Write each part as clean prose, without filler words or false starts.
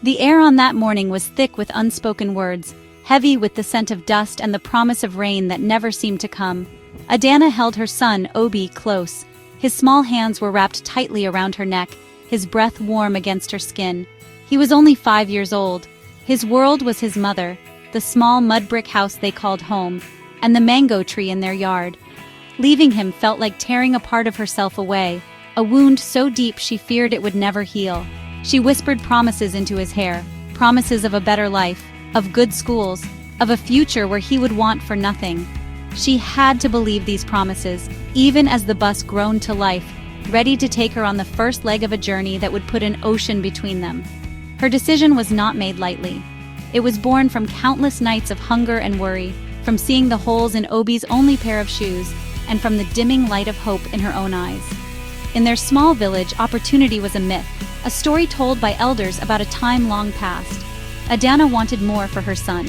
The air on that morning was thick with unspoken words, heavy with the scent of dust and the promise of rain that never seemed to come. Adana held her son, Obi, close. His small hands were wrapped tightly around her neck, his breath warm against her skin. He was only 5 years old. His world was his mother, the small mud-brick house they called home, and the mango tree in their yard. Leaving him felt like tearing a part of herself away, a wound so deep she feared it would never heal. She whispered promises into his hair, promises of a better life, of good schools, of a future where he would want for nothing. She had to believe these promises, even as the bus groaned to life, ready to take her on the first leg of a journey that would put an ocean between them. Her decision was not made lightly. It was born from countless nights of hunger and worry, from seeing the holes in Obi's only pair of shoes, and from the dimming light of hope in her own eyes. In their small village, opportunity was a myth, a story told by elders about a time long past. Adana wanted more for her son.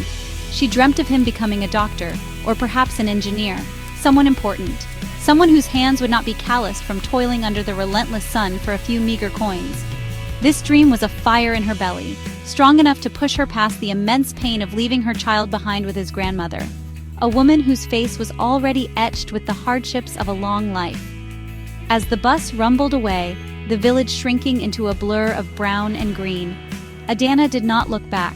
She dreamt of him becoming a doctor, or perhaps an engineer, someone important, someone whose hands would not be calloused from toiling under the relentless sun for a few meager coins. This dream was a fire in her belly, strong enough to push her past the immense pain of leaving her child behind with his grandmother, a woman whose face was already etched with the hardships of a long life. As the bus rumbled away, the village shrinking into a blur of brown and green, Adana did not look back.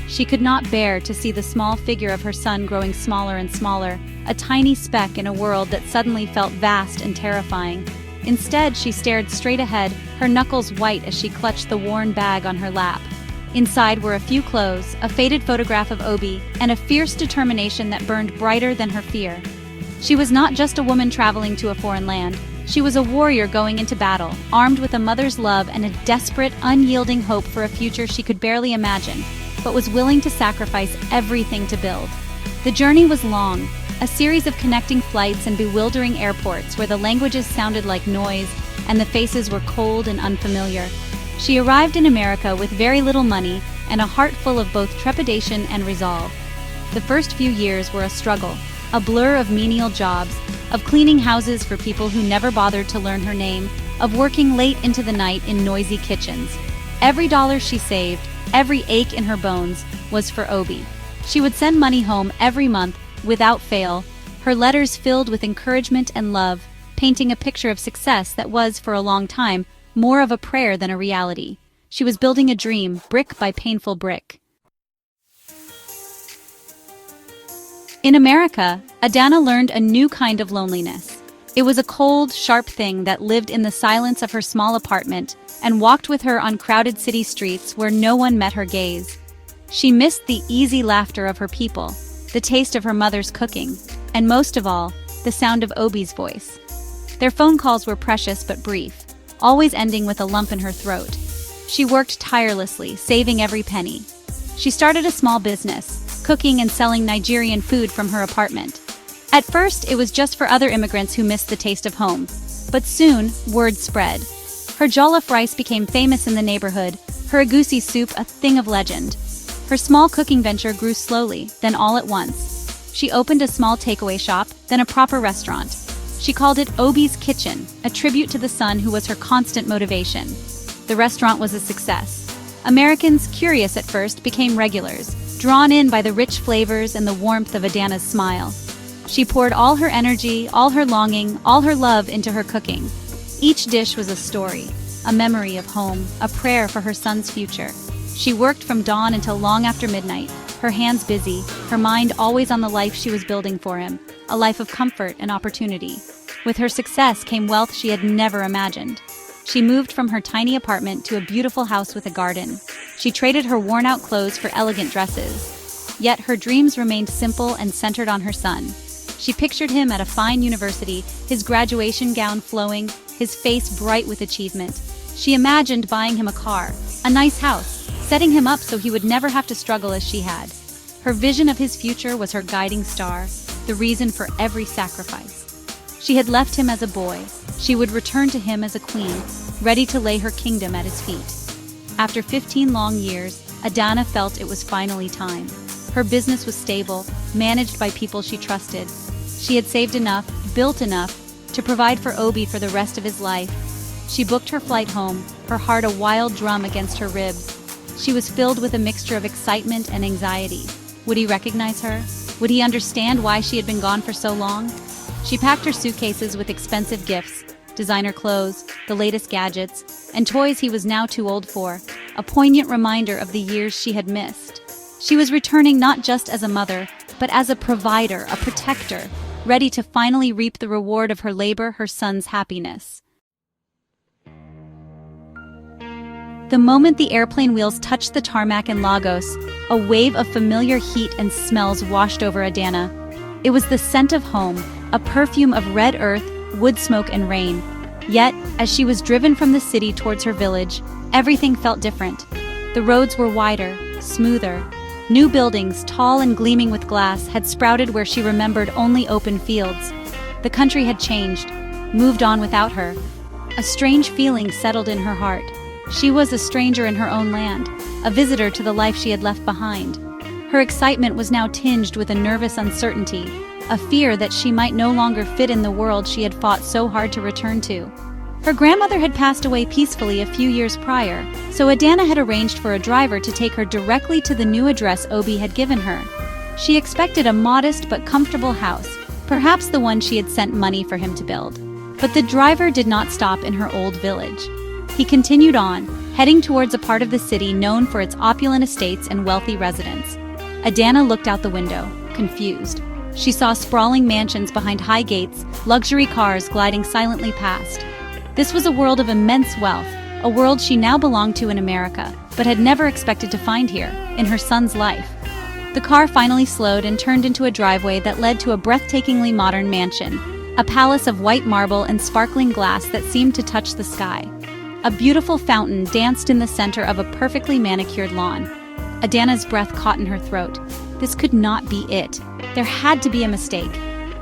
She could not bear to see the small figure of her son growing smaller and smaller, a tiny speck in a world that suddenly felt vast and terrifying. Instead, she stared straight ahead, her knuckles white as she clutched the worn bag on her lap. Inside were a few clothes, a faded photograph of Obi, and a fierce determination that burned brighter than her fear. She was not just a woman traveling to a foreign land. She was a warrior going into battle, armed with a mother's love and a desperate, unyielding hope for a future she could barely imagine, but was willing to sacrifice everything to build. The journey was long, a series of connecting flights and bewildering airports where the languages sounded like noise and the faces were cold and unfamiliar. She arrived in America with very little money and a heart full of both trepidation and resolve. The first few years were a struggle, a blur of menial jobs, of cleaning houses for people who never bothered to learn her name, of working late into the night in noisy kitchens. Every dollar she saved, every ache in her bones, was for Obi. She would send money home every month, without fail, her letters filled with encouragement and love, painting a picture of success that was, for a long time, more of a prayer than a reality. She was building a dream, brick by painful brick. In America, Adana learned a new kind of loneliness. It was a cold, sharp thing that lived in the silence of her small apartment and walked with her on crowded city streets where no one met her gaze. She missed the easy laughter of her people, the taste of her mother's cooking, and most of all, the sound of Obi's voice. Their phone calls were precious but brief, always ending with a lump in her throat. She worked tirelessly, saving every penny. She started a small business, cooking and selling Nigerian food from her apartment. At first, it was just for other immigrants who missed the taste of home, but soon, word spread. Her jollof rice became famous in the neighborhood, her egusi soup a thing of legend. Her small cooking venture grew slowly, then all at once. She opened a small takeaway shop, then a proper restaurant. She called it Obi's Kitchen, a tribute to the son who was her constant motivation. The restaurant was a success. Americans, curious at first, became regulars, drawn in by the rich flavors and the warmth of Adana's smile. She poured all her energy, all her longing, all her love into her cooking. Each dish was a story, a memory of home, a prayer for her son's future. She worked from dawn until long after midnight, her hands busy, her mind always on the life she was building for him, a life of comfort and opportunity. With her success came wealth she had never imagined. She moved from her tiny apartment to a beautiful house with a garden. She traded her worn-out clothes for elegant dresses. Yet her dreams remained simple and centered on her son. She pictured him at a fine university, his graduation gown flowing, his face bright with achievement. She imagined buying him a car, a nice house, setting him up so he would never have to struggle as she had. Her vision of his future was her guiding star, the reason for every sacrifice. She had left him as a boy. She would return to him as a queen, ready to lay her kingdom at his feet. After 15 long years, Adana felt it was finally time. Her business was stable, managed by people she trusted. She had saved enough, built enough, to provide for Obi for the rest of his life. She booked her flight home, her heart a wild drum against her ribs. She was filled with a mixture of excitement and anxiety. Would he recognize her? Would he understand why she had been gone for so long? She packed her suitcases with expensive gifts, designer clothes, the latest gadgets, and toys he was now too old for, a poignant reminder of the years she had missed. She was returning not just as a mother, but as a provider, a protector, ready to finally reap the reward of her labor, her son's happiness. The moment the airplane wheels touched the tarmac in Lagos, a wave of familiar heat and smells washed over Adana. It was the scent of home, a perfume of red earth, wood smoke, and rain. Yet, as she was driven from the city towards her village, everything felt different. The roads were wider, smoother. New buildings, tall and gleaming with glass, had sprouted where she remembered only open fields. The country had changed, moved on without her. A strange feeling settled in her heart. She was a stranger in her own land, a visitor to the life she had left behind. Her excitement was now tinged with a nervous uncertainty, a fear that she might no longer fit in the world she had fought so hard to return to. Her grandmother had passed away peacefully a few years prior, so Adana had arranged for a driver to take her directly to the new address Obi had given her. She expected a modest but comfortable house, perhaps the one she had sent money for him to build. But the driver did not stop in her old village. He continued on, heading towards a part of the city known for its opulent estates and wealthy residents. Adana looked out the window, confused. She saw sprawling mansions behind high gates, luxury cars gliding silently past. This was a world of immense wealth, a world she now belonged to in America, but had never expected to find here, in her son's life. The car finally slowed and turned into a driveway that led to a breathtakingly modern mansion, a palace of white marble and sparkling glass that seemed to touch the sky. A beautiful fountain danced in the center of a perfectly manicured lawn. Adana's breath caught in her throat. This could not be it. There had to be a mistake.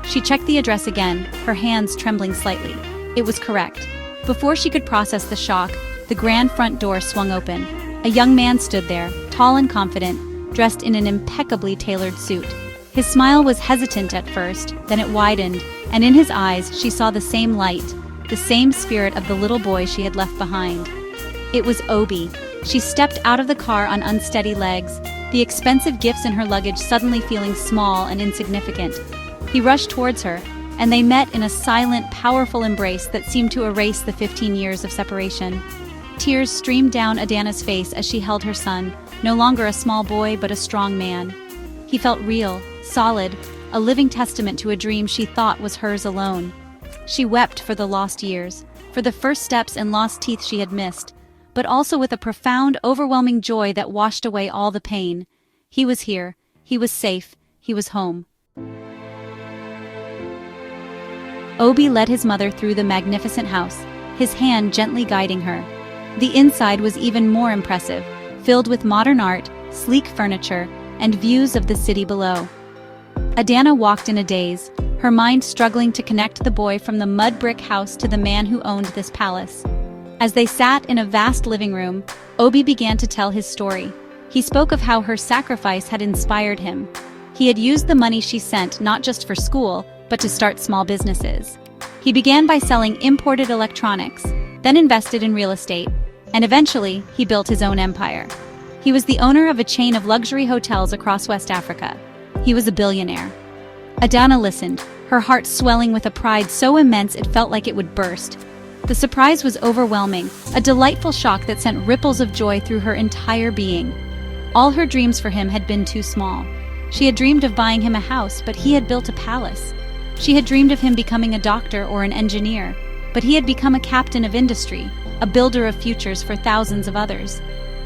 She checked the address again, her hands trembling slightly. It was correct. Before she could process the shock, the grand front door swung open. A young man stood there, tall and confident, dressed in an impeccably tailored suit. His smile was hesitant at first, then it widened, and in his eyes she saw the same light, the same spirit of the little boy she had left behind. It was Obi. She stepped out of the car on unsteady legs, the expensive gifts in her luggage suddenly feeling small and insignificant. He rushed towards her, and they met in a silent, powerful embrace that seemed to erase the 15 years of separation. Tears streamed down Adana's face as she held her son, no longer a small boy but a strong man. He felt real, solid, a living testament to a dream she thought was hers alone. She wept for the lost years, for the first steps and lost teeth she had missed, but also with a profound, overwhelming joy that washed away all the pain. He was here, he was safe, he was home. Obi led his mother through the magnificent house, his hand gently guiding her. The inside was even more impressive, filled with modern art, sleek furniture, and views of the city below. Adana walked in a daze, her mind struggling to connect the boy from the mud brick house to the man who owned this palace. As they sat in a vast living room, Obi began to tell his story. He spoke of how her sacrifice had inspired him. He had used the money she sent not just for school, but to start small businesses. He began by selling imported electronics, then invested in real estate, and eventually he built his own empire. He was the owner of a chain of luxury hotels across West Africa. He was a billionaire. Adana listened, her heart swelling with a pride so immense it felt like it would burst. The surprise was overwhelming, a delightful shock that sent ripples of joy through her entire being. All her dreams for him had been too small. She had dreamed of buying him a house, but he had built a palace. She had dreamed of him becoming a doctor or an engineer, but he had become a captain of industry, a builder of futures for thousands of others.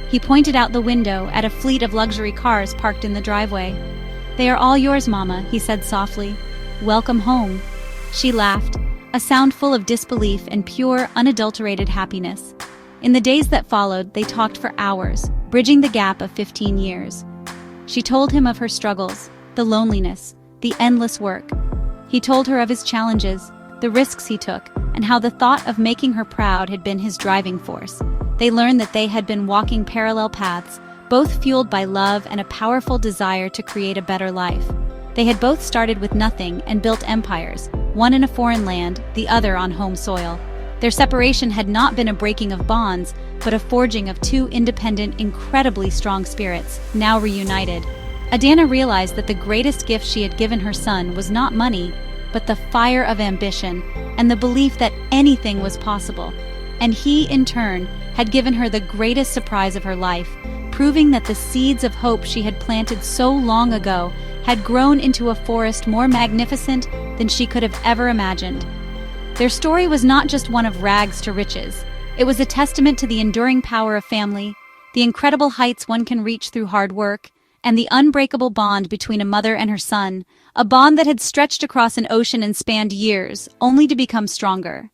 He pointed out the window at a fleet of luxury cars parked in the driveway. "They are all yours, Mama," he said softly. "Welcome home." She laughed, a sound full of disbelief and pure, unadulterated happiness. In the days that followed, they talked for hours, bridging the gap of 15 years. She told him of her struggles, the loneliness, the endless work. He told her of his challenges, the risks he took, and how the thought of making her proud had been his driving force. They learned that they had been walking parallel paths, both fueled by love and a powerful desire to create a better life. They had both started with nothing and built empires, one in a foreign land, the other on home soil. Their separation had not been a breaking of bonds, but a forging of two independent, incredibly strong spirits, now reunited. Adana realized that the greatest gift she had given her son was not money, but the fire of ambition and the belief that anything was possible. And he, in turn, had given her the greatest surprise of her life, proving that the seeds of hope she had planted so long ago had grown into a forest more magnificent than she could have ever imagined. Their story was not just one of rags to riches. It was a testament to the enduring power of family, the incredible heights one can reach through hard work, and the unbreakable bond between a mother and her son, a bond that had stretched across an ocean and spanned years, only to become stronger.